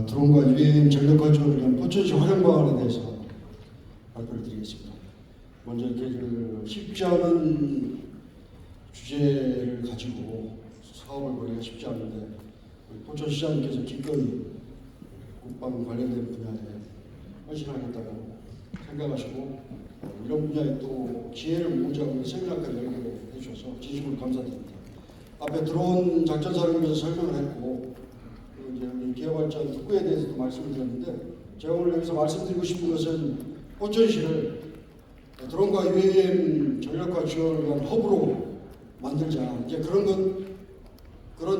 드론과 UAM 전력 건축을 위한 포천시 활용 방안에 대해서 발표를 드리겠습니다. 먼저 이렇게 쉽지 않은 주제를 가지고 사업을 벌이기가 쉽지 않은데 포천시장님께서 기꺼이 국방 관련된 분야에 헌신하겠다고 생각하시고 이런 분야에 또 기회를 모으자 고 세미나까지 열게 해주셔서 진심으로 감사드립니다. 앞에 드론 작전사령부에서 설명을 했고 이제 우리 기업발전 특구에 대해서도 말씀을 드렸는데 제가 오늘 여기서 말씀드리고 싶은 것은 포천시를 드론과 UAM 전력화 지원을 위한 허브로 만들자. 이제 그런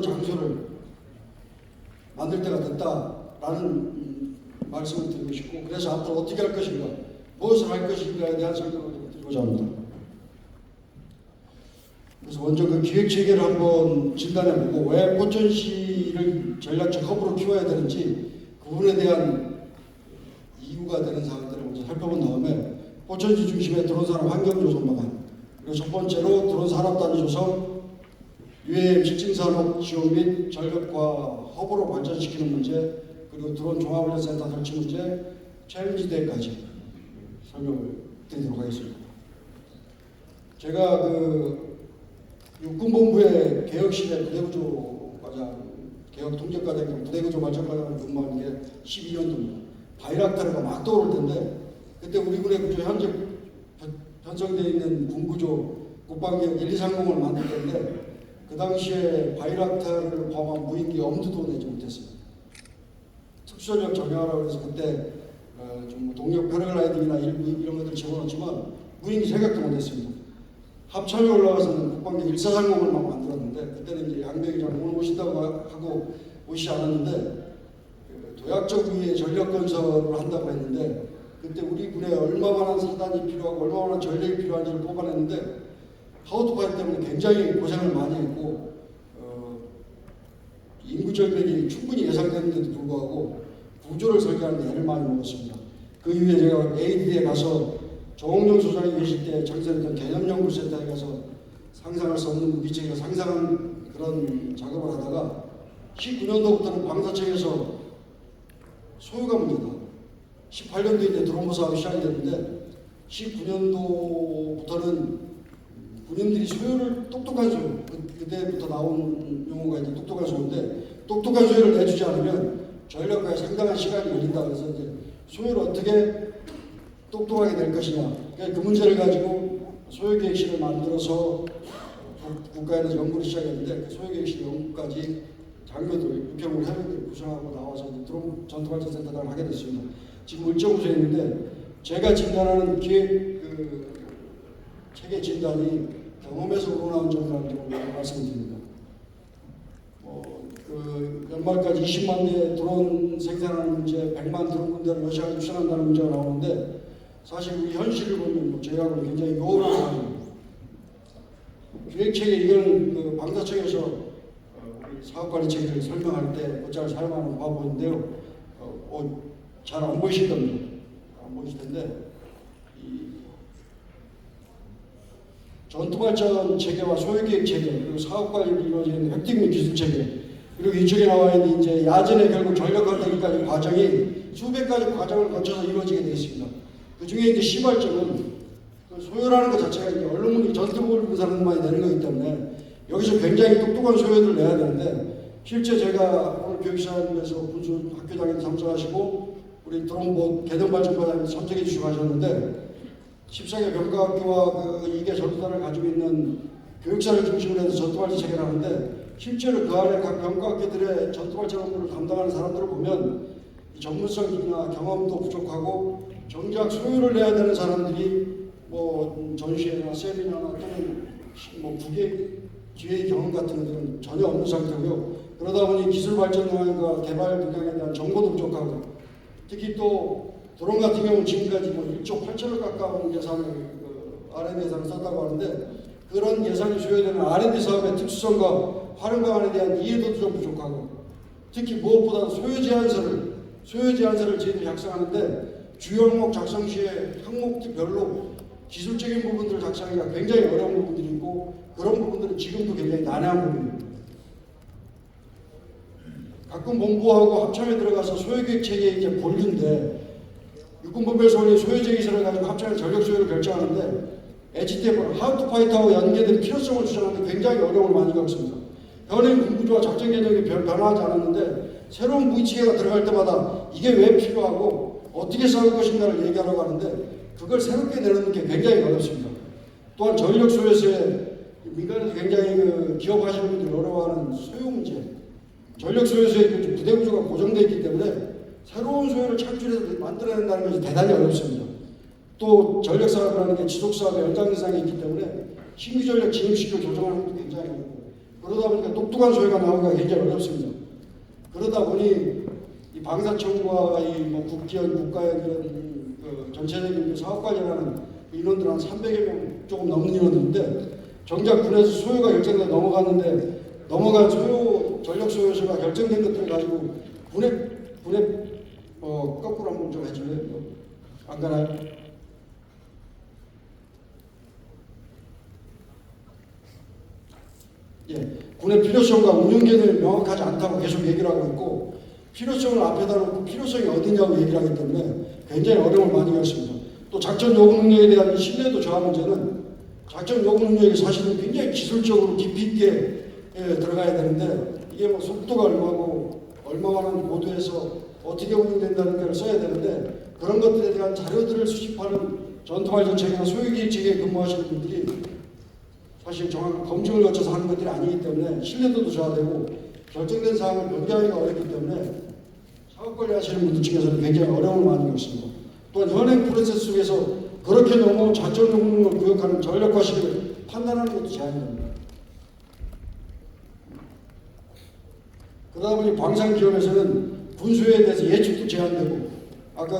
장소를 만들 때가 됐다라는 말씀을 드리고 싶고, 그래서 앞으로 어떻게 할 것인가, 무엇을 할 것인가에 대한 설명을 드리고자 합니다. 그래서 먼저 그 기획 체계를 한번 진단해보고 왜 포천시를 전략적 허브로 키워야 되는지 그 부분에 대한 이유가 되는 사항들을 먼저 살펴본 다음에 포천시 중심의 드론산업 환경조성 방안, 그리고 첫 번째로 드론산업단지 조성, UAM 실증산업 지원 및 전력화 허브로 발전시키는 문제, 그리고 드론 종합훈련센터 설치 문제, 챌린지대까지 설명을 드리도록 하겠습니다. 제가 육군본부의 개혁실에 부대구조과장, 개혁통제과장, 부대구조 발전과장을 근무한 게 12년도입니다. 바이락타르가 막 떠오를 텐데 그때 우리 군의 구조 현재 편성되어 있는 군구조 국방개혁 1230을 만들 때인데 그 당시에 바이락타르를 포함한 무인기 엄두도 내지 못했습니다. 특수전력 정형하라고 해서 그때 좀 동력 패러글라이딩이나 이런 것들 집어넣었지만 무인기 생각도 못했습니다. 합참에 올라가서는 국방개혁 1430을 막 만들었는데 그때는 이제 양병이장 오늘 오신다고 하고 오시지 않았는데 도약적 위에 전력 건설을 한다고 했는데 그때 우리 군에 얼마만한 사단이 필요하고 얼마만한 전력이 필요한지를 뽑아냈는데 하우트파이 때문에 굉장히 고생을 많이 했고 인구 절벽이 충분히 예상되는데도 불구하고 구조를 설계하는 데 애를 많이 먹었습니다. 그 이후에 제가 ADD에 가서 정홍정 소장이 계실 때 창설했던 개념연구센터에 가서 상상할 수 없는 무기체계가 상상한 그런 작업을 하다가 19년도부터는 방사청에서 소유가 문제다. 18년도에 이제 드론부 사업이 시작이 됐는데 19년도부터는 군인들이 소유를 똑똑한 소유, 그때부터 나온 용어가 이제 똑똑한 소유인데 똑똑한 소유를 내주지 않으면 전력화에 상당한 시간이 걸린다. 그래서 이제 소유를 어떻게 똑똑하게 될 것이냐. 그 문제를 가지고 소유계획실을 만들어서 국가에서 연구를 시작했는데 그 소유계획실 연구까지 장교들 6개월 해외를 구성하고 나와서 이제 드론 전투발전센터를 하게 됐습니다. 지금 물정부서에 있는데 제가 진단하는 기획 체계 진단이 경험에서 우러나온 점이라고 말씀드립니다. 연말까지 20만 대 드론 생산하는 문제, 100만 드론 군대를 러시아가 추천한다는 문제가 나오는데 사실 우리 현실을 보면 저희하고는 굉장히 요원한 상황입니다. 기획체계 이건 방사청에서 우리 사업관리 체계를 설명할 때 곧잘 사용하는 방법인데요. 잘 안 보이실 겁니다. 안 보이실 텐데 전투발전 체계와 소유계획 체계 그리고 사업관리를 이루어지는 획득 및 기술 체계 그리고 이쪽에 나와 있는 이제 야전에 결국 전력화 되기까지 과정이 수백 가지 과정을 거쳐서 이루어지게 되어 있습니다. 그 중에 이제 시발점은 소요라는 것 자체가 이제 언론문이 전투복을 입은 사람만이 되는 거기 때문에 여기서 굉장히 똑똑한 소요들을 내야 되는데 실제 제가 오늘 교육시장에서 군수 학교장에 참석하시고 우리 드론봇 개동발전과장님 참석해 주시고 하셨는데 14개 병과학교와 이게 전투단을 가지고 있는 교육사를 중심으로 해서 전투발전 체계를 하는데 실제로 그 안에 각 병과학교들의 전투발전 업무를 담당하는 사람들을 보면 전문성이나 경험도 부족하고 정작 소유를 내야 되는 사람들이 뭐 전시회나 세미나나 또는 뭐 기획 경험 같은 것들은 전혀 없는 상태고요. 그러다 보니 기술 발전 방향과 개발 방향에 대한 정보도 부족하고 특히 또 드론 같은 경우는 지금까지 뭐 1조 8천억 가까운 예산을 R&D 예산을 썼다고 하는데 그런 예산이 소요되는 R&D 사업의 특수성과 활용 방안에 대한 이해도도 좀 부족하고 특히 무엇보다 소요 제한서를 저희들이 작성하는데 주요 항목 작성 시에 항목별로 기술적인 부분들을 작성하기가 굉장히 어려운 부분들이 있고 그런 부분들은 지금도 굉장히 난해한 부분입니다. 작군본부하고 합참에 들어가서 소요계획 체계의 이제 본류인데 육군법에서는 소요제 기술을 가지고 합참의 전력 소요를 결정하는데 HTF 하우투파이터하고 연계된 필요성을 주장하는데 굉장히 어려움을 많이 겪습니다. 현행 군구조와 작전 개념이 변화하지 않았는데 새로운 무기체계가 들어갈 때마다 이게 왜 필요하고 어떻게 싸울 것인가를 얘기하려고 하는데 그걸 새롭게 내놓는 게 굉장히 어렵습니다. 또한 전력 소요에서의 민간에서 굉장히 기업하시는 분들이 어려워하는 소요 문제, 전력 소요에서의 부대 구조가 고정되어 있기 때문에 새로운 소요를 창출해서 만들어낸다는 것이 대단히 어렵습니다. 또 전력 사업이라는 게 지속 사업의 연장선상에 있기 때문에 신규 전력 진입시켜 조정하는 것도 굉장히 어렵고 그러다 보니까 똑똑한 소요가 나오기가 굉장히 어렵습니다. 그러다 보니 이 방사청과 이 국기연, 국가연 이런 전체적인 사업관리라는 인원들 한 300여 명 조금 넘는 인원인데 정작 군에서 소요가 결정돼 넘어간 소요 전력 소요소가 결정된 것들을 가지고 군에 거꾸로 한번 좀 해줄래요? 안 가나요? 예, 군의 필요성과 운영 계획이 명확하지 않다고 계속 얘기를 하고 있고 필요성을 앞에다 놓고 필요성이 어디냐고 얘기를 하기 때문에 굉장히 어려움을 많이 겪습니다. 또 작전 요구 능력에 대한 신뢰도 저하 문제는 작전 요구 능력이 사실은 굉장히 기술적으로 깊이 있게 들어가야 되는데 이게 뭐 속도가 얼마만한 고도에서 어떻게 운영된다는 걸 써야 되는데 그런 것들에 대한 자료들을 수집하는 전투발전체계나 소유기획체계에 근무하시는 분들이 사실 정확한 검증을 거쳐서 하는 것들이 아니기 때문에 신뢰도도 저하되고 결정된 사항을 변경하기가 어렵기 때문에 사업관리 하시는 분들 중에서는 굉장히 어려움을 많이 겪습니다. 또한 현행 프로세스 속에서 그렇게 너무 작전 용능을 구역하는 전력과 시기를 판단하는 것도 제한됩니다. 그러다 보니 방산기업에서는 군수에 대해서 예측도 제한되고 아까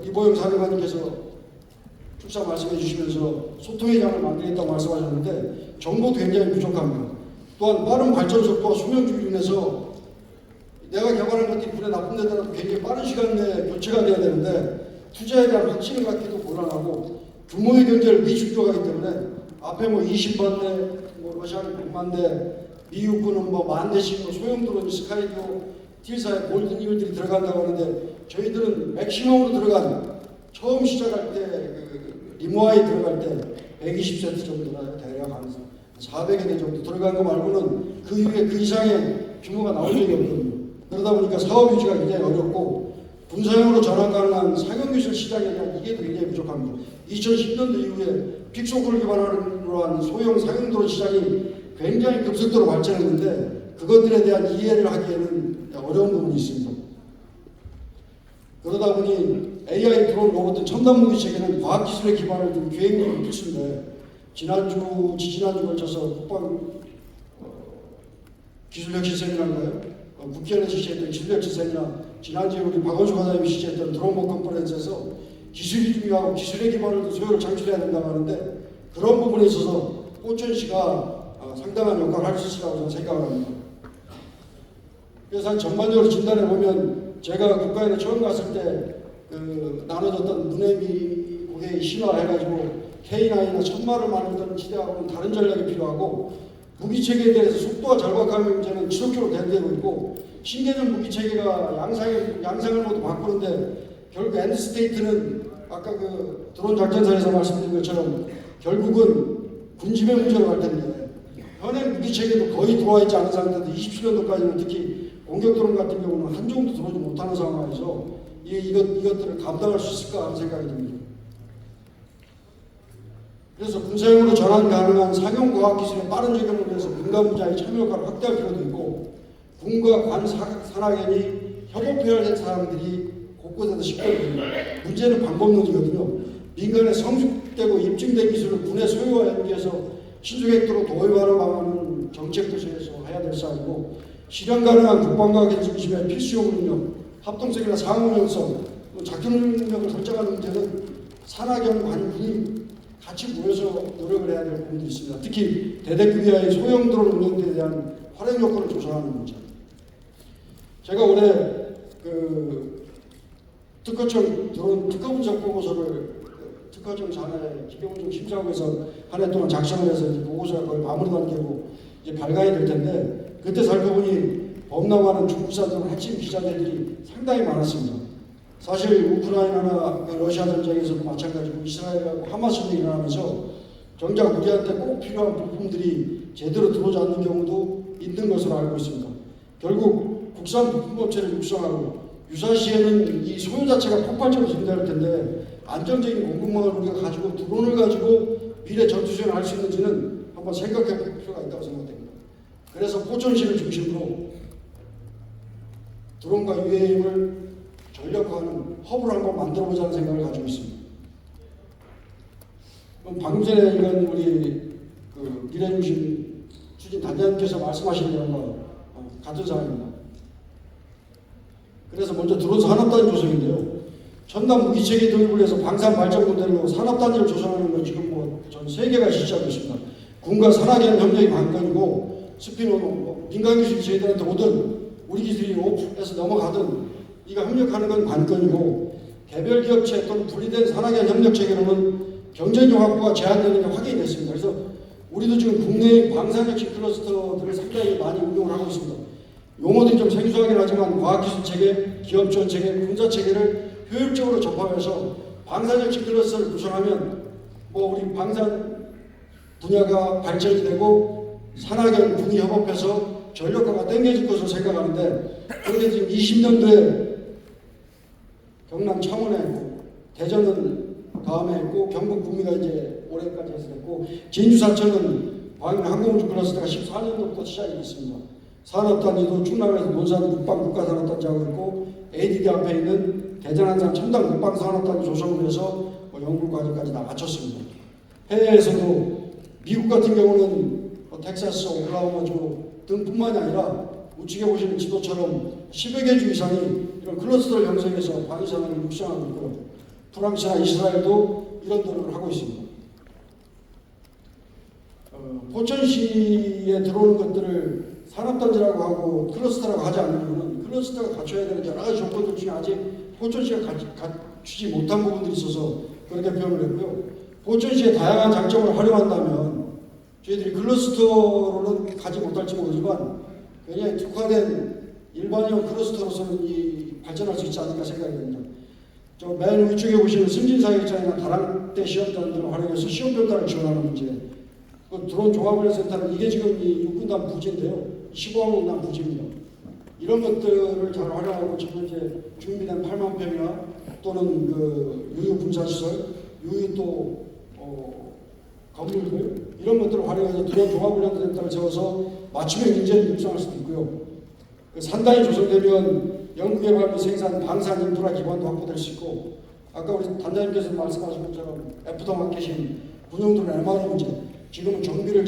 이보영 사령관님께서 축사 말씀해 주시면서 소통의 장을 만들겠다고 말씀하셨는데 정보도 굉장히 부족합니다. 또한 빠른 발전 속도와 수명 주기로 인해서 내가 개발한 것들이 군에 납품되더라도 굉장히 빠른 시간 내에 교체가 돼야 되는데 투자에 대한 확신을 갖기도 곤란하고 규모의 경제를 미축조하기 때문에 앞에 20만 대, 러시아는 100만 대, 미국군은 10,000대씩 소형 드론 스카이도 T사의 골든 이글들이 들어간다고 하는데 저희들은 맥시멈으로 들어간 처음 시작할 때 리모아에 들어갈 때 120세트 정도나 대략 한 400여 대 정도 들어간 거 말고는 그 이후에 그 이상의 규모가 나올 적이 없거든요. 그러다 보니까 사업 유지가 굉장히 어렵고 군사용으로 전환 가능한 상용기술 시장에 대한 이해도 굉장히 부족합니다. 2010년도 이후에 픽소크를 기반으로 한 소형 상용드론 시장이 굉장히 급속도로 발전했는데 그것들에 대한 이해를 하기에는 어려운 부분이 있습니다. 그러다 보니 AI 드론 로봇 등 첨단 무기 체계는 과학기술에 기반을 둔 기획력이 필수인데 지지난주 걸쳐서 국방 기술혁신 세미나인가요? 국회의원에서 실시했던 기술혁신 세미나 지난주에 우리 박원수 과장님이 실시했던 드론봇 컨퍼런스에서 기술이 중요하고 기술의 기반을 둔 소요를 창출해야 된다고 하는데 그런 부분에 있어서 포천시가 상당한 역할을 할 수 있으라고 저는 생각을 합니다. 그래서 전반적으로 진단해 보면 제가 국가에는 처음 갔을 때 나눠졌던 문해미 고개의 신화해가지고 K9이나 천마를 만들던 지대하고는 다른 전략이 필요하고 무기체계에 대해서 속도와 절박함의 문제는 지속적으로 대두되고 있고 신개념 무기체계가 양상을 모두 바꾸는데 결국 엔드스테이트는 아까 드론 작전사에서 말씀드린 것처럼 결국은 군집의 문제로 갈 텐데 현행 무기체계도 거의 들어와 있지 않은 상태인데 27년도까지는 특히 공격 드론 같은 경우는 한 종도 들어오지 못하는 상황에서 이것들을 감당할 수 있을까 하는 생각이 듭니다. 그래서 군사용으로 전환 가능한 상용과학기술의 빠른 적용을 위해서 민간 분야의 참여 효과를 확대할 필요도 있고 군과 관 산하견이 협업해야 될 사람들이 곳곳에서 식별됩니다. 문제는 방법론이거든요. 민간에 성숙되고 입증된 기술을 군의 소유와 연계해서 신속액도로 도입하는 방안은 정책부처에서 해야 될 사안이고 실현 가능한 국방과학의 중심의 필수용 능력, 합동성이나 상호명성, 작전 능력을 설정하는 문제는 산하견 관군이 같이 모여서 노력을 해야 될 부분도 있습니다. 특히 대대급 이하의 소형 드론 운영대에 대한 활용 효과를 조성하는 문제. 제가 올해 특허청 드론 특허 분석 보고서를 특허청 산하에 기계운송 심사국에서 한 해 동안 작성을 해서 이제 보고서가 거의 마무리 단계고 이제 발간이 될 텐데 그때 살펴보니 범람하는 중국산 등 핵심 기자들이 상당히 많았습니다. 사실 우크라이나나 러시아 전쟁에서도 마찬가지고 이스라엘하고 하마스도 일어나면서 정작 우리한테 꼭 필요한 부품들이 제대로 들어오지 않는 경우도 있는 것으로 알고 있습니다. 결국 국산 부품업체를 육성하고 유사시에는 이 소요 자체가 폭발적으로 증가할 텐데 안정적인 공급망을 우리가 가지고 드론을 가지고 미래 전투수행을 할 수 있는지는 한번 생각해 볼 필요가 있다고 생각됩니다. 그래서 포천시를 중심으로 드론과 UAM을 전력화하는 허브를 한번 만들어보자는 생각을 가지고 있습니다. 그럼 방금 전에 이건 우리 미래중심 추진 단장님께서 말씀하신 내용과 같은 사항입니다. 그래서 먼저 드론 산업단위 조성인데요. 첨단 무기체계 도입을 해서 방산 발전 모델로 산업단위를 조성하는 건 지금 전 세계가 실시하고 있습니다. 군과 산학연 협력이 관건이고 스피노 민간기술 저희들한테 오든 우리 기술이 오프에서 넘어가든 이가 협력하는 건 관건이고 개별 기업체 또는 분리된 산학연 협력 체계로는 경쟁력 확보가 제한되는 게 확인이 됐습니다. 그래서 우리도 지금 국내의 방산혁신 클러스터들을 상당히 많이 운용을 하고 있습니다. 용어들이 좀 생소하긴 하지만 과학기술 체계, 기업 지원 체계, 군사 체계를 효율적으로 접합해서 방산혁신 클러스터를 구성하면 우리 방산 분야가 발전이 되고 산학연 군이 협업해서 전력화가 땡겨질 것으로 생각하는데 그런데 지금 20년도에 경남 창원에 했고 대전은 다음에 했고 경북 구미가 이제 올해까지 해서 했고 진주 사천은 광양 항공우주 클러스터가 14년도부터 시작이 됐습니다. 산업단지도 충남에서 논산 국방 국가산업단지하고 있고 ADD 앞에 있는 대전 한산 첨단 국방산업단지 조성을 해서 연구 과정까지 다 마쳤습니다. 해외에서도 미국 같은 경우는 텍사스, 오클라호마주 등뿐만이 아니라 우측에 보시는 지도처럼 10여 개 주 이상이 이런 클러스터를 형성해서 방위산업을 육성하고 있고 프랑스나 이스라엘도 이런 노력을 하고 있습니다. 포천시에 들어오는 것들을 산업단지라고 하고 클러스터라고 하지 않는 이유는 클러스터가 갖춰야 되는 여러 가지 조건들 중에 아직 포천시가 갖추지 못한 부분들이 있어서 그렇게 표현을 했고요. 포천시의 다양한 장점을 활용한다면 저희들이 클러스터로는 가지 못할지 모르지만 굉장히 특화된 일반형 클러스터로서는 발전할 수 있지 않을까 생각이 됩니다. 저 맨 위쪽에 보시는 승진사격장이나 다랑대 시험장 등을 활용해서 시험변단을 지원하는 문제, 그 드론 종합훈련센터는 이게 지금 이 육군단 부지인데요. 15항공단 부지입니다. 이런 것들을 잘 활용하고 지금 이제 준비된 8만 평이나 또는 그 유유 군사시설, 유유 또 건물들 이런 것들을 활용해서 드론 종합훈련센터를 세워서 맞춤형 인재를 육성할 수도 있고요. 그 산단이 조성되면 연구개발 및 생산, 방산 인프라 기반도 확보될 수 있고 아까 우리 단장님께서 말씀하신 것처럼 애프터 마켓인 군용드론 MRO 문제 지금은 정비를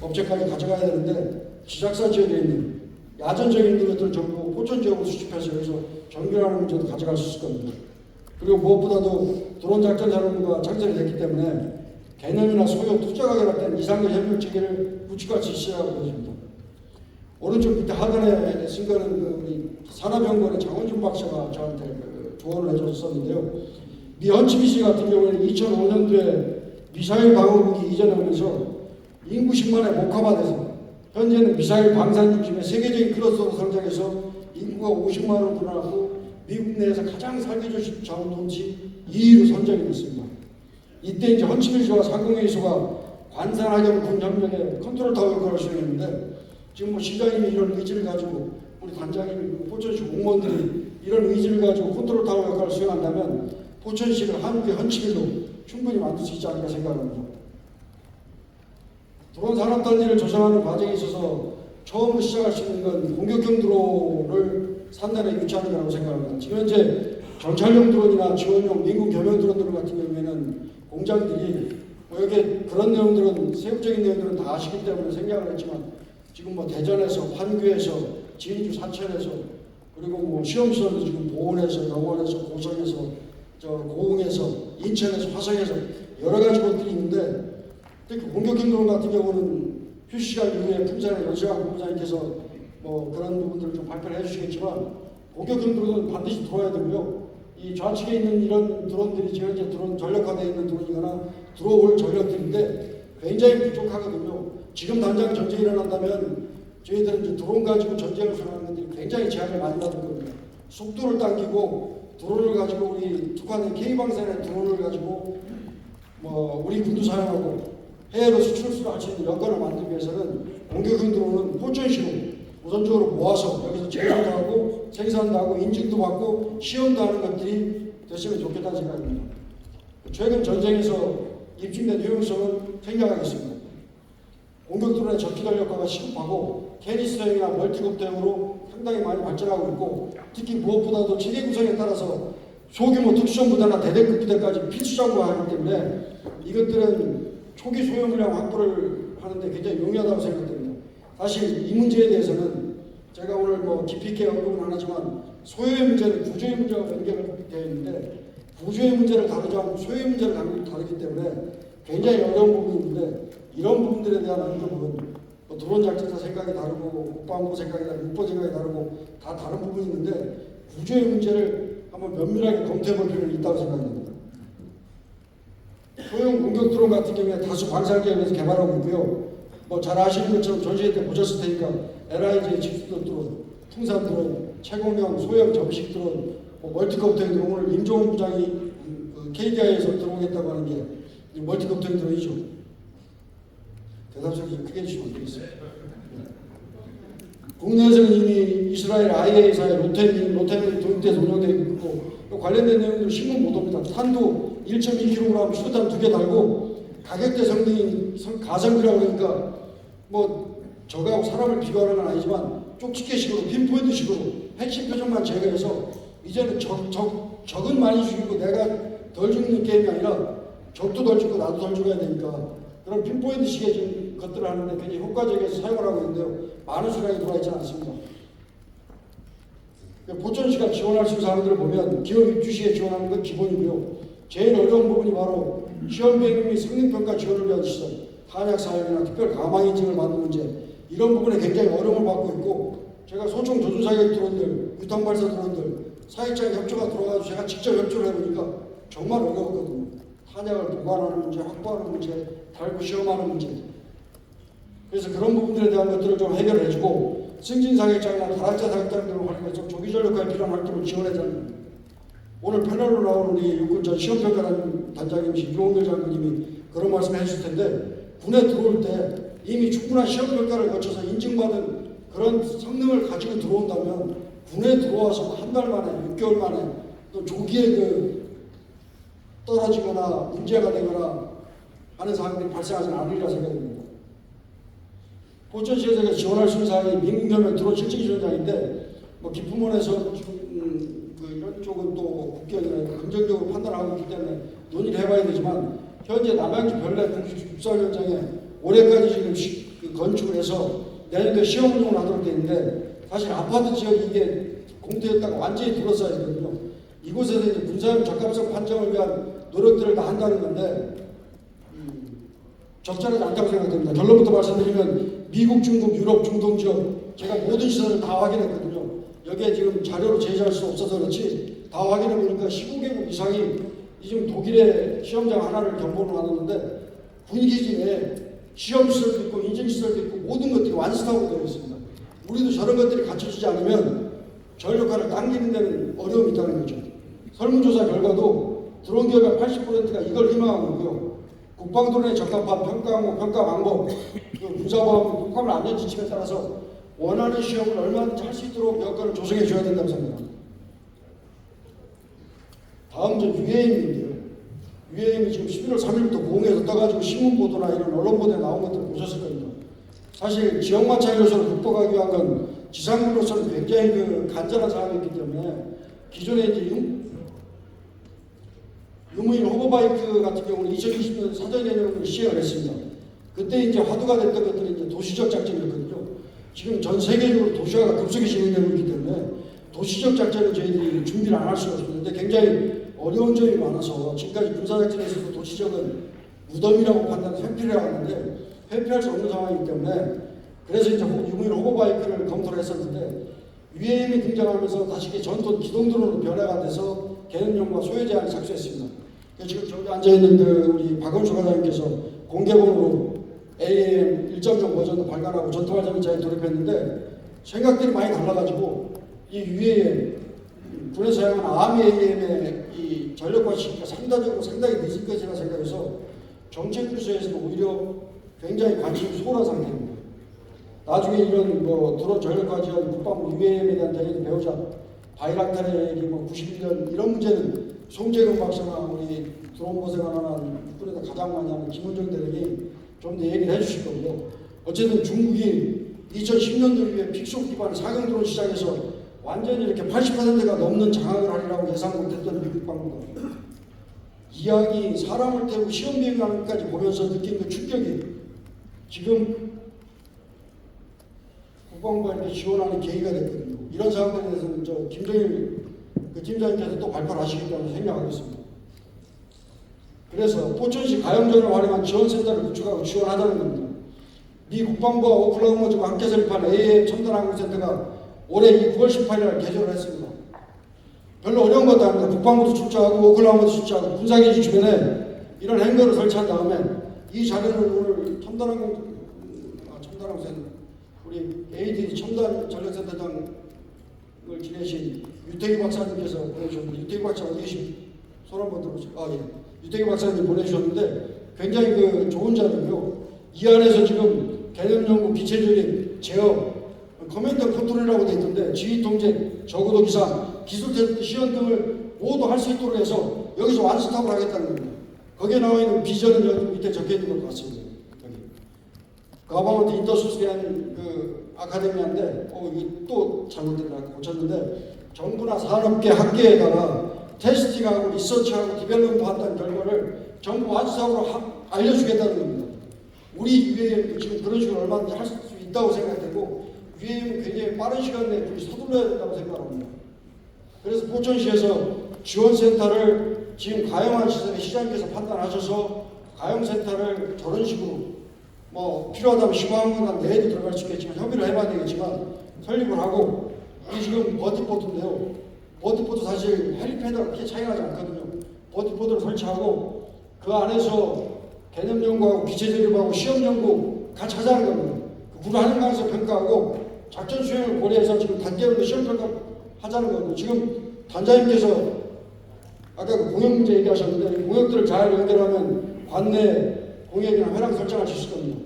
업체까지 가져가야 되는데 지작사 지역에 있는 야전적인 것들을 전부 포천 지역으로 수집해서 여기서 정비하는 문제도 가져갈 수 있을 겁니다. 그리고 무엇보다도 드론 작전 사령부가 창설이 됐기 때문에 개념이나 소요, 투자가 결합된 이상적 협력 체계를 구축할 수 있으라고 보여집니다. 오른쪽 밑에 하단에 쓴 거는 우리 산업연구원의 장원준 박사가 저한테 조언을 해줬었는데요. 미 헌치비시 같은 경우에는 2005년도에 미사일 방어무기 이전하면서 인구 10만에 목화화돼서 현재는 미사일 방산 중심의 세계적인 클러스터로 성장해서 인구가 50만으로 늘어나고 미국 내에서 가장 살기 좋은 도시 2위로 선정이 됐습니다. 이때 이제 헌치비시와 상공회의소가 관산학연 군협력의 컨트롤 타워 역할을 수행했는데 지금 시장님이 이런 의지를 가지고 우리 단장님, 포천시 공무원들이 이런 의지를 가지고 컨트롤 타워 역할을 수행한다면 포천시를 한국의 헌치빌로 충분히 만들 수 있지 않을까 생각합니다. 드론 산업단지를 조성하는 과정에 있어서 처음으로 시작할 수 있는 건 공격형 드론을 산단에 유치하는 거라고 생각합니다. 지금 현재 정찰용 드론이나 지원용 민군 겸용 드론들 같은 경우에는 공장들이 여기 그런 내용들은 세부적인 내용들은 다 아시기 때문에 생략을 했지만 지금 대전에서, 판교에서, 진주, 사천에서 그리고 시험시설도 지금 보은에서, 영월에서, 고성에서, 고흥에서, 인천에서, 화성에서 여러 가지 곳들이 있는데 특히 공격형 드론 같은 경우는 휴식시간 이후에 품산의 연시간 본부장님께서 그런 부분들을 좀 발표를 해주시겠지만 공격형 드론은 반드시 들어와야 되고요. 이 좌측에 있는 이런 드론들이 지금 현재 드론 전력화되어 있는 드론이거나 들어올 전력들인데 굉장히 부족하거든요. 지금 당장 전쟁이 일어난다면 저희들은 이제 드론 가지고 전쟁을 수행하는 것들이 굉장히 제한을 많이 받을 겁니다. 속도를 당기고 드론을 가지고 우리 북한의 K방산의 드론을 가지고 우리 군도 사용하고 해외로 수출을 할 수 있는 여건을 만들기 위해서는 공격형 드론은 포천시로 우선적으로 모아서 여기서 제조도 하고 생산도 하고 인증도 받고 시연도 하는 것들이 됐으면 좋겠다는 생각입니다. 최근 전쟁에서 입증된 효용성은 생략하겠습니다. 공격 드론의 적기달 효과가 시급하고 캐니스터형이나 멀티급대형으로 상당히 많이 발전하고 있고 특히 무엇보다도 체계 구성에 따라서 소규모 특수전 부대나 대대급 부대까지 필수 장구하기 때문에 이것들은 초기 소요 물량 확보를 하는데 굉장히 용이하다고 생각됩니다. 사실 이 문제에 대해서는 제가 오늘 깊이 있게 언급은 안 하지만 소요의 문제는 구조의 문제와 연결되어 있는데 구조의 문제를 다루지 않고 소요의 문제를 다루기 때문에 굉장히 어려운 부분이 있는데 이런 부분들에 대한 언급은 드론 작전사 생각이 다르고 국방부 생각이 다르고 국보 생각이 다르고 다 다른 부분이 있는데 구조의 문제를 한번 면밀하게 검토해 볼 필요는 있다고 생각합니다. 소형 공격 드론 같은 경우에 다수 방산기업에서 개발하고 있고요. 잘 아시는 것처럼 전시회 때 보셨을 테니까 LIG 직수도 드론, 풍산 드론, 최공형 소형 접식 드론, 멀티컵터인 드론 오늘 임종훈 부장이 KDI에서 들어오겠다고 하는 게 멀티컵터인 드론이죠. 대답 좀 크게 해주시면 안 되겠어요? 국내에서는 이미 이스라엘 IA사의 로템이 도입돼서 운영되고 있고 관련된 내용들 신문 못 옵니다. 탄도 1.2kg 수류탄 2개 달고 가격대 성능이 가성비라고 하니까 저거하고 사람을 비교하는 건 아니지만 쪽집게식으로 핀포인트식으로 핵심 표적만 제거해서 이제는 적은 많이 죽이고 내가 덜 죽는 게임이 아니라 적도 덜 죽고 나도 덜 죽어야 되니까 그런 핀포인트식의 지금 것들을 하는데 굉장히 효과적이어서 사용을 하고 있는데요. 많은 수량이 들어와 있지 않습니다. 포천시가 지원할 수 있는 사항들을 보면 기업 입주 시에 지원하는 건 기본이고요. 제일 어려운 부분이 바로 시험 비행 및 성능평가 지원을 위한 시설, 탄약 사용이나 특별 가망 인증을 받는 문제 이런 부분에 굉장히 어려움을 받고 있고 제가 소총 조준 사격 드론들, 유탄 발사 드론들 사격장 협조가 들어가서 제가 직접 협조를 해보니까 정말 어려웠거든요. 탄약을 보관하는 문제, 확보하는 문제, 달고 시험하는 문제. 그래서 그런 부분들에 대한 것들을 좀 해결을 해주고 승진 사격장이나 다락자 사격장 등을 활용해서 조기 전력화에 필요한 활동을 지원해야 합니다. 오늘 패널로 나온 우리 육군전 시험평가단 단장님이신 유홍길 장군님이 그런 말씀을 해주실 텐데 군에 들어올 때 이미 충분한 시험평가를 거쳐서 인증받은 그런 성능을 가지고 들어온다면 군에 들어와서 한 달 만에, 6개월 만에 또 조기에 떨어지거나 문제가 되거나 하는 사항들이 발생하지는 않으리라 생각합니다. 포천시에서 지원할 수 있는 사항이 민간면 드론 실증 지원장인데 기품원에서 이런 쪽은 또 국격이나 긍정적으로 판단하고 있기 때문에 논의를 해봐야 되지만 현재 남양주 별내 국사훈련장에 올해까지 지금 건축을 해서 내년도에 시험 운영을 하도록 되어 있는데 사실 아파트 지역이 이게 공터였다가 완전히 둘러싸야 되거든요. 이곳에서 이제 군사용 적합성 판정을 위한 노력들을 다 한다는 건데 적절하지 않다고 생각됩니다. 결론부터 말씀드리면 미국, 중국, 유럽, 중동 지역 제가 모든 시설을 다 확인했거든요. 여기에 지금 자료로 제시할 수 없어서 그렇지 다 확인해 보니까 15개국 이상이 지금 독일의 시험장 하나를 견본을 하는데 분위기 내에 시험시설도 있고 인증시설도 있고 모든 것들이 완스타로 되어 있습니다. 우리도 저런 것들이 갖춰지지 않으면 전력화를 당기는 데는 어려움이 있다는 거죠. 설문조사 결과도 드론 기업의 80%가 이걸 희망하고 있고요. 국방드론에 적합한 평가 방법, 군사보험 국방을 안전지침에 따라서 원하는 시험을 얼마든지 할 수 있도록 여건을 조성해 줘야 된다고 생각합니다. 다음 저 UAM인데요. UAM이 지금 11월 3일부터 공에서 떠가지고 신문보도나 이런 언론보도에 나온 것들을 보셨을 겁니다. 사실 지역마찰 요소를 극복하기 위한 건 지상군으로서는 굉장히 간절한 사항이기 때문에 기존에 이제 유무인 호버바이크 같은 경우는 2020년 사전 개념을 시행을 했습니다. 그때 이제 화두가 됐던 것들이 이제 도시적 작전이었거든요. 지금 전 세계적으로 도시화가 급속히 진행되고 있기 때문에 도시적 작전을 저희들이 준비를 안 할 수가 없는데 굉장히 어려운 점이 많아서 지금까지 군사작전에서도 도시적은 무덤이라고 판단해서 회피를 하는데 회피할 수 없는 상황이기 때문에 그래서 이제 유무인 호버바이크를 검토를 했었는데 UAM이 등장하면서 다시 전투 기동드론으로 변화가 돼서 개념용과 소요 제한을 착수했습니다. 지금 저기 앉아있는 우리 박원수 과장님께서 공개본으로 AAM 1.0 버전도 발간하고 전투활전차에 돌입했는데 생각들이 많이 달라가지고 이 UAM 군에서 사용하는 아미 AM의 이 전력과 시기가 상당히 늦을 것이라 생각해서 정책 부서에서도 오히려 굉장히 관심이 소홀한 상태입니다. 나중에 이런 뭐 드론 전력과 지원 국방부 UAM에 대한 대결을 배우자 바이락타르 얘기 뭐 91년 이런 문제는 송재근 박사나 우리 드론 보생하는 국군에서 가장 많이 하는 김원정 대령이 좀 더 얘기를 해주실 거고요. 어쨌든 중국이 2010년도 이후에 픽속 기반 사격 드론 시장에서 완전히 이렇게 80%가 넘는 장악을 하리라고 예상 못했던 미국 방법입니다. 이야기 사람을 태우고 시험 비행하는 것까지 보면서 느낀 그 충격이 지금 국방부가 이렇게 지원하는 계기가 됐거든요. 이런 상황에 대해서는 저 김정일 그 팀장님께서 또 발표를 하시겠다고 생각하겠습니다. 그래서 포천시 가용전을 활용한 지원센터를 구축하고 지원하자는 겁니다. 미 국방부와 오클라호마주가 함께 설립한 AAM 첨단항공센터가 올해 9월 18일 개조를 했습니다. 별로 어려운 것도 아닙니다. 국방부도 출자하고 오클라호마도 출자하고 군사기지 주변에 이런 행거를 설치한 다음에 이 자료를 오늘 첨단항공센터 우리 AD 첨단 전력센터장을 지내신 유태기 박사님께서 보내주셨는데 유태기 박사 어디 계십니까? 손 한번 들어보세요. 예. 유태기 박사님 보내주셨는데 굉장히 그 좋은 자료고요. 이 안에서 지금 개념연구, 기체조립, 제어, 커맨드 컨트롤이라고 되어 있던데 지휘 통제, 저구도 기상, 기술 테스트, 시연 등을 모두 할 수 있도록 해서 여기서 완스톱을 하겠다는 겁니다. 거기에 나와 있는 비전은 여기 밑에 적혀 있는 것 같습니다. 여기. 가방한테 인더스트리한 그 아카데미인데 이게 또 잘못됐다 고쳤는데 정부나 산업계 학계에다가 테스팅하고 리서치하고 디벨롭ment 한다는 결과를 전부 완수적으로 알려주겠다는 겁니다. 우리 UAM도 지금 그런 식으로 얼마든지 할 수 있다고 생각되고 UAM은 굉장히 빠른 시간 내에 서둘러야 된다고 생각합니다. 그래서 포천시에서 지원센터를 지금 가용한 시설의 시장님께서 판단하셔서 가용센터를 저런 식으로 뭐 필요하다면 시공항공단 내에도 들어갈 수 있겠지만 협의를 해봐야 되겠지만 설립을 하고 이게 지금 버티포트인데요. 버티포트 사실 헬리패드랑 그렇게 차이가 나지 않거든요. 버티포트를 설치하고 그 안에서 개념 연구하고 기체 조립하고 시험 연구 같이 하자는 겁니다. 그 하는 강에서 평가하고 작전 수행을 고려해서 지금 단계별로 시험 평가 하자는 겁니다. 지금 단장님께서 아까 그 공역 문제 얘기하셨는데 공역들을 잘 연결하면 관내 공역이나 회랑 설정할 수 있을 겁니다.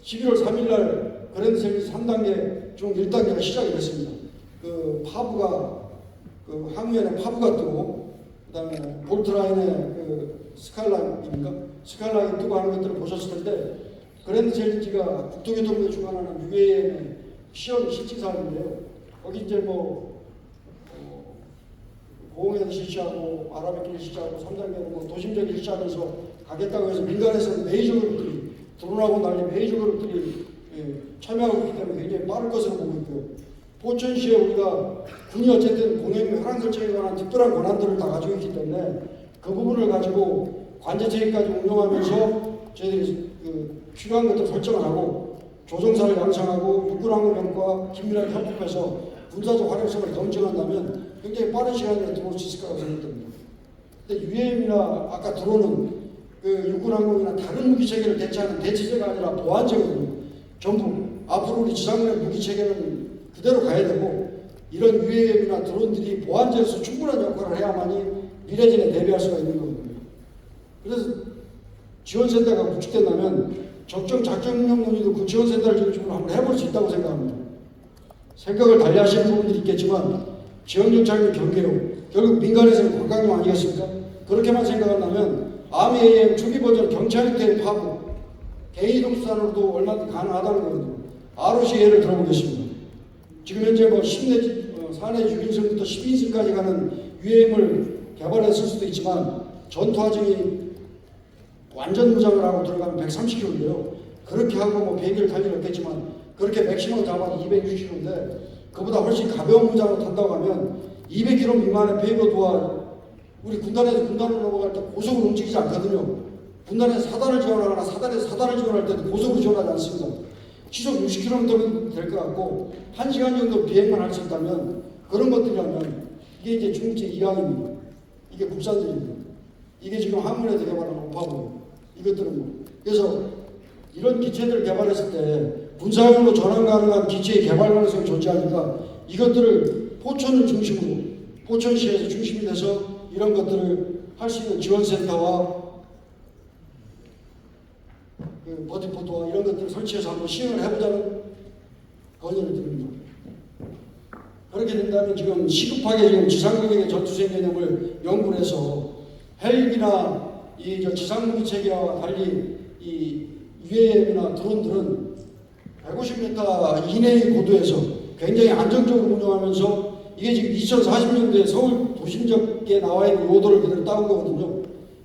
11월 3일날 그랜드 셀리스 3단계 중 1단계가 시작이 됐습니다. 그 파브가 그 항우에는 파브가 뜨고 그 다음에 볼트라인에 그 스칼라인입니까? 스칼라인 뜨고 하는 것들을 보셨을 텐데 그랜드 챌린지가 국토교통부에 주관하는 UAM의 시험 실증 사업인데요. 거기 이제 뭐 고흥에서 실시하고 아라뱃길 실시하고 3단계로 뭐 도심적인 실시하면서 가겠다고 해서 민간에서는 메이저 그룹들이 드론하고 난리 메이저 그룹들이 참여하고 있기 때문에 굉장히 빠를 것으로 보고 있고요. 포천시에 우리가 군이 어쨌든 공영 현황 설정에 관한 특별한 권한들을 다 가지고 있기 때문에 그 부분을 가지고 관제체계까지 운영하면서 저희들이 그 필요한 것들 설정을 하고 조종사를 양성하고 육군항공병과 긴밀하게 협업해서 군사적 활용성을 검증한다면 굉장히 빠른 시간 내에 들어올 수 있을 거라고 생각됩니다. 근데 UAM이나 아까 드론은 그 육군항공이나 다른 무기체계를 대체하는 대체제가 아니라 보완제거든요. 전부 앞으로 우리 지상군의 무기체계는 그대로 가야 되고 이런 UAM이나 드론들이 보완제로서 충분한 역할을 해야만이 미래진에 대비할 수가 있는 거거든요. 그래서 지원센터가 구축된다면 적정 작전 운영 논의도 그 지원센터를 중심으로 한번 해볼 수 있다고 생각합니다. 생각을 달리 하시는 부분들이 있겠지만 지원정찰과 경계로 결국 민간에서는 관광용 아니겠습니까? 그렇게만 생각한다면 아미 AM 초기 버전 경찰국대의 파부 개이동수단으로도 얼마든지 가능하다는 거거든요. ROC 예를 들어보겠습니다. 지금 현재 뭐 4내지 6인승부터 12인승까지 가는 UAM을 개발했을 수도 있지만 전투하중이 완전 무장을 하고 들어가면 130km인데요. 그렇게 하고 뭐 비행기를 탈 일은 없겠지만 그렇게 맥시멈 잡아도 260km인데 그보다 훨씬 가벼운 무장으로 탄다고 하면 200km 미만의 페이로드와 우리 군단에서 군단으로 넘어갈 때 고속으로 움직이지 않거든요. 군단에서 사단을 지원하거나 사단에서 사단을 지원할 때도 고속으로 지원하지 않습니다. 시속 60km 될 것 같고 1시간 정도 비행만 할 수 있다면 그런 것들이라면 이게 이제 중국제 이항입니다. 이게 국산들입니다. 이게 지금 한문에서 개발한 오파고요. 이것들은 뭐. 그래서 이런 기체들을 개발했을 때 군사용으로 전환 가능한 기체의 개발 가능성이 존재하니까 이것들을 포천을 중심으로 포천시에서 중심이 돼서 이런 것들을 할 수 있는 지원센터와 그 버티포트와 이런 것들을 설치해서 한번 시행을 해보자는 건의를 드립니다. 그렇게 된다면 지금 시급하게 지금 지상공격의 전투수행 개념을 연구를 해서 헬기나 이 지상무기 체계와 달리 이 UAM이나 드론들은 150m 이내의 고도에서 굉장히 안정적으로 운영하면서 이게 지금 2040년도에 서울 도심적에 나와 있는 요도를 그대로 따온 거거든요.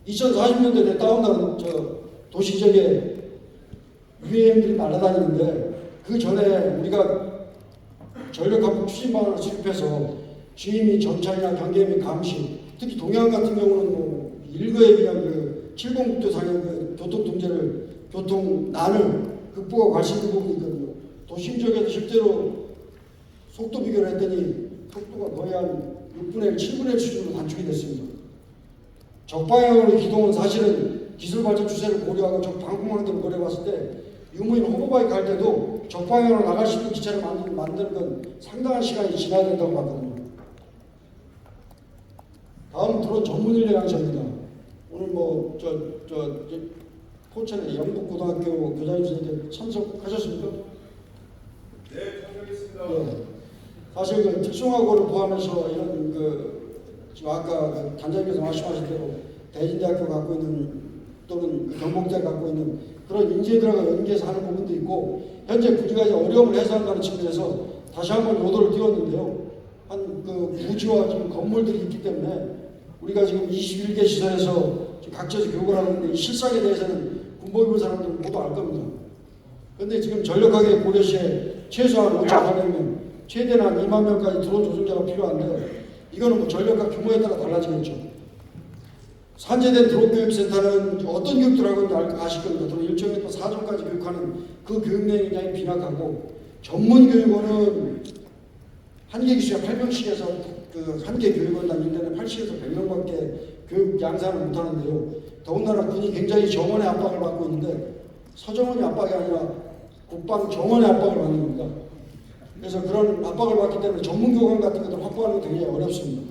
2040년도에 따온다는 도시적에 UAM들이 날아다니는데 그 전에 우리가 전력화폭 추진방안을 수립해서 주임이 정찰이나 경계 및 감시, 특히 동해안 같은 경우는 뭐 일거에 비한 그 70국도상의 그 교통난을 극복하고 갈 수 있는 부분이 있거든요. 도심 지역에서 실제로 속도 비교를 했더니 속도가 거의 한 6분의 1, 7분의 1 수준으로 단축이 됐습니다. 적방향으로 기동은 사실은 기술 발전 추세를 고려하고 적 방공망들을 고려해봤을 때 유무인 호버바이크 할 때도 적방향으로 나갈 수 있는 기체를 만드는 건 상당한 시간이 지나야 된다고 봤거든요. 다음 드론 전문 인력 양성입니다. 오늘 포천의 영북고등학교 교장님 선생님 참석하셨습니까? 네, 참석했습니다. 네. 사실 그 특성화고를 포함해서 이런 지금 아까 단장님께서 말씀하신 대로 대진대학교 갖고 있는 또는 경북대가 갖고 있는 그런 인재들하고 연계해서 하는 부분도 있고 현재 부지가 이제 어려움을 해소한다는 측면에서 다시 한번 요도를 띄웠는데요. 한 부지와 지금 건물들이 있기 때문에 우리가 지금 21개 시설에서 각지에서 교육을 하는데 이 실상에 대해서는 군복 입은 사람들은 모두 알 겁니다. 그런데 지금 전력하게 고려시에 최소한 5,800명, 최대한 2만 명까지 드론 조종자가 필요한데 이거는 뭐 전력과 규모에 따라 달라지겠죠. 산재된 드론 교육센터는 어떤 교육들을 하고 있는지 아실 겁니다. 드론 1정부터 4정까지 교육하는 그 교육 내용이 굉장히 빈약하고 전문교육원은 한개 기수에 8명씩에서 한개 교육원당 1년에 80에서 100명밖에 교육 양산을 못하는데요. 더군다나 군이 굉장히 정원의 압박을 받고 있는데 서정원의 압박이 아니라 국방 정원의 압박을 받는 겁니다. 그래서 그런 압박을 받기 때문에 전문교관 같은 것들 확보하는 게 굉장히 어렵습니다.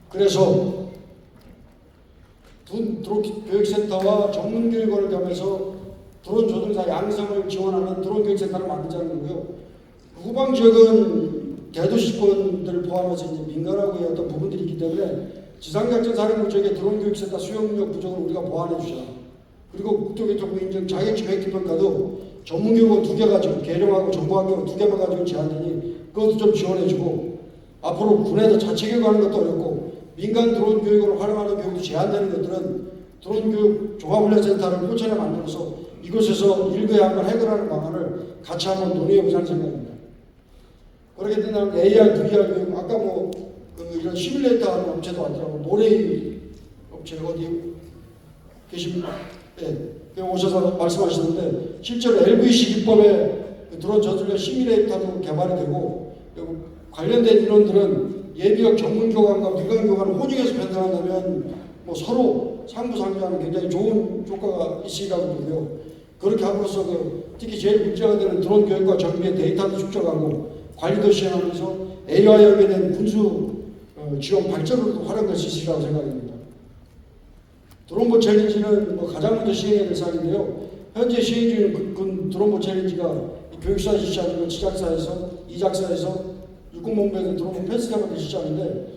그래서 드론 교육센터와 전문교육원을 겸해서 드론 조종사 양성을 지원하는 드론 교육센터를 만들자는 거고요. 후방 지역은 대도시권들을 포함해서 이제 민간하고의 어떤 부분들이 있기 때문에 지상작전 사령부 지역의 드론 교육센터 수용력 부족을 우리가 보완해 주자. 그리고 국토교통부 인증 자격증 획득 평가도 전문교육원 2개 가지고 계룡하고 정보학교 2개만 가지고 제한되니 그것도 좀 지원해주고 앞으로 군에서 자체 교육하는 것도 어렵고 민간 드론 교육을 활용하는 교육도 제한되는 것들은 드론 교육 종합훈련센터를 포천에 만들어서 이곳에서 일거에 한번 해결하는 방안을 같이 한번 논의해보자는 생각입니다. 그렇게 된다면 AR, VR 교육 아까 이런 시뮬레이터 하는 업체도 왔더라고. 모레이 업체 어디 계십니까? 네, 오셔서 말씀하시는데 실제로 LVC 기법에 드론 저술력 시뮬레이터도 개발이 되고 관련된 인원들은 예비역 전문교관과 민간교관을 혼용해서 편성한다면 서로 상부상조하는 굉장히 좋은 효과가 있으리라고 보고요. 그렇게 함으로써 특히 제일 문제가 되는 드론 교육과 정비의 데이터도 축적하고 관리도 시행하면서 AI와 연계된 군수 지원 발전으로도 활용될 수 있으리라고 생각합니다. 드론보 챌린지는 가장 먼저 시행해야 될 사항인데요. 현재 시행 중인 군 드론보 챌린지가 교육사 지시하는 지작사에서 이작사에서 육군본부에서 드론보 패스트하는 지시하는데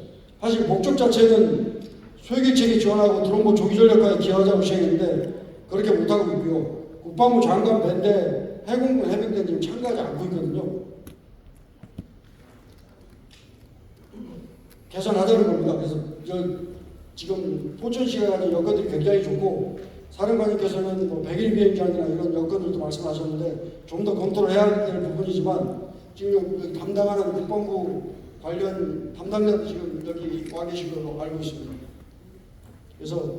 사실 목적 자체는 소유객체계 지원하고 드론보 조기 전력화에 기여하자고 시행했는데 그렇게 못하고 있고요. 국방부 장관 밴데 해군군 해병대는 지금 참가하지 않고 있거든요. 개선하자는 겁니다. 그래서 지금 포천시가 가진 여건들이 굉장히 좋고 사령관님께서는 100일 비행장이나 이런 여건들도 말씀하셨는데 좀 더 검토를 해야 될 부분이지만 지금 담당하는 국방부 관련 담당자도 지금 여기 와 계신 걸로 알고 있습니다. 그래서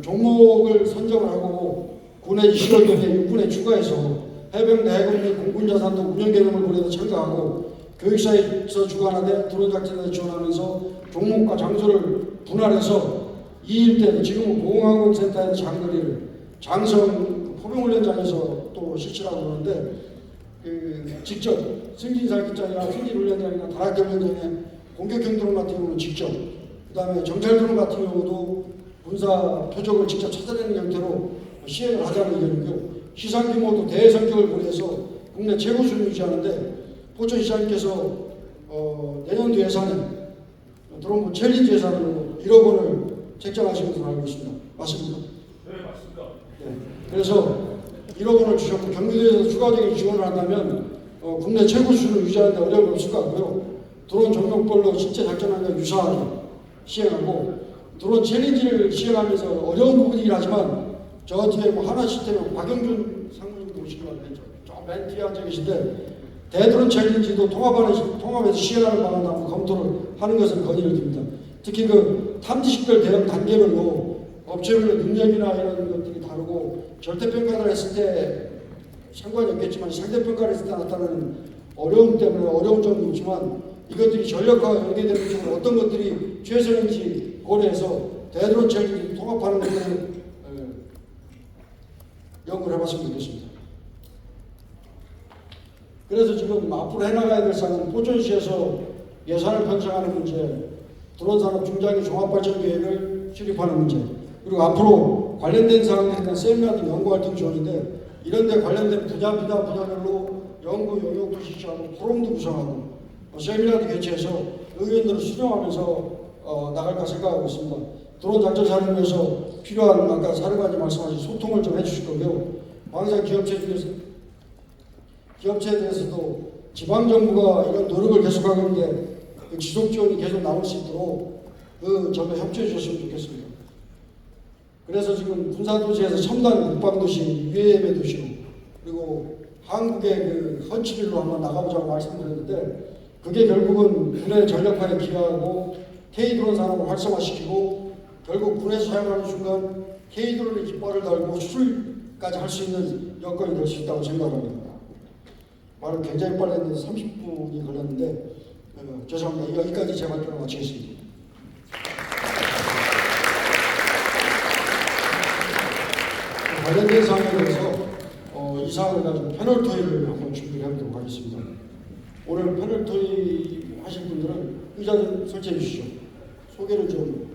종목을 선정을 하고 군의 실업격에 육군에 추가해서 해병대 해군 및 공군 자산도 운영 개념을 고려해서 참가하고 교육사에서 주관하되 드론 작전에 지원하면서 종목과 장소를 분할해서 2일 때 지금은 공항공센터에서 장거리를 장성 포병훈련장에서 전문적으로 실시라고 그러는데 직접 승진사기장이나 승진훈련장이나 다락훈련장의 공격형 드론 같은 경우는 직접, 그 다음에 정찰 드론 같은 경우도 군사 표적을 직접 찾아내는 형태로 시행을 하자는 의견이고요. 시상 규모도 대성격을 고려해서 국내 최고 수준을 유지하는데 포천시장님께서 내년도 예산에 드론부 챌린지 예산으로 1억 원을 책정하신 것으로 알고 있습니다. 맞습니까? 네, 맞습니다. 네. 그래서 1억 원을 주셨고 경기도에서 추가적인 지원을 한다면 국내 최고 수준을 유지하는 데 어려움이 없을 것 같고요. 드론 종목별로 실제 작전하는 유사하게 시행하고 드론 챌린지를 시행하면서 어려운 부분이긴 하지만 저 뒤에 뭐 하나 시스템은 박영준 상무님도 오신 것 같아요. 맨 뒤에 앉아 계신데 대드론 챌린지도 통합해서 시행하는 방안을 한번 검토를 하는 것을 건의를 드립니다. 특히 그 탐지식별 대응 단계별로 업체별로 능력이나 이런 것들이 다르고 절대평가를 했을 때 상관이 없겠지만 상대평가를 했을 때 나타나는 어려움 때문에 어려운 점이 있지만 이것들이 전력화가 연계되는 쪽으로 어떤 것들이 최선인지 고려해서 대드론 챌린지 통합하는 것들을 연구를 해봤으면 좋겠습니다. 그래서 지금 앞으로 해나가야 될 사항은 포천시에서 예산을 편성하는 문제, 드론 산업 중장기 종합발전 계획을 수립하는 문제, 그리고 앞으로 관련된 사항들에 대한 세미나 등 연구 활동 지원인데 이런 데 관련된 분야별로 연구 용역도 실시하고 포럼도 구성하고 세미나도 개최해서 의견들을 수렴하면서 나갈까 생각하고 있습니다. 드론 작전 사령부에서 필요한 아까 사령관님 말씀하신 소통을 좀 해주실 거고요. 방산 기업체에 대해서도 지방정부가 이런 노력을 계속하고 있는데 그 지속 지원이 계속 나올 수 있도록 그 점에 협조해 주셨으면 좋겠습니다. 그래서 지금 군사도시에서 첨단 국방도시, UAM의 도시로 그리고 한국의 그 헌치빌로 한번 나가보자고 말씀드렸는데 그게 결국은 군의 전력화에 기여하고 K드론 산업을 활성화시키고 결국 군에서 사용하는 순간 K드론의 깃발을 달고 수출까지 할 수 있는 여건이 될 수 있다고 생각합니다. 말은 굉장히 빨리 했는데 30분이 걸렸는데 죄송합니다. 여기까지 제 발표를 마치겠습니다. 관련된 사항에 대해서 이 사항을 가지고 패널 토의를 한번 준비를 해보도록 하겠습니다. 오늘 패널 토의 하실 분들은 의자 좀 설치해 주시죠. 소개를 좀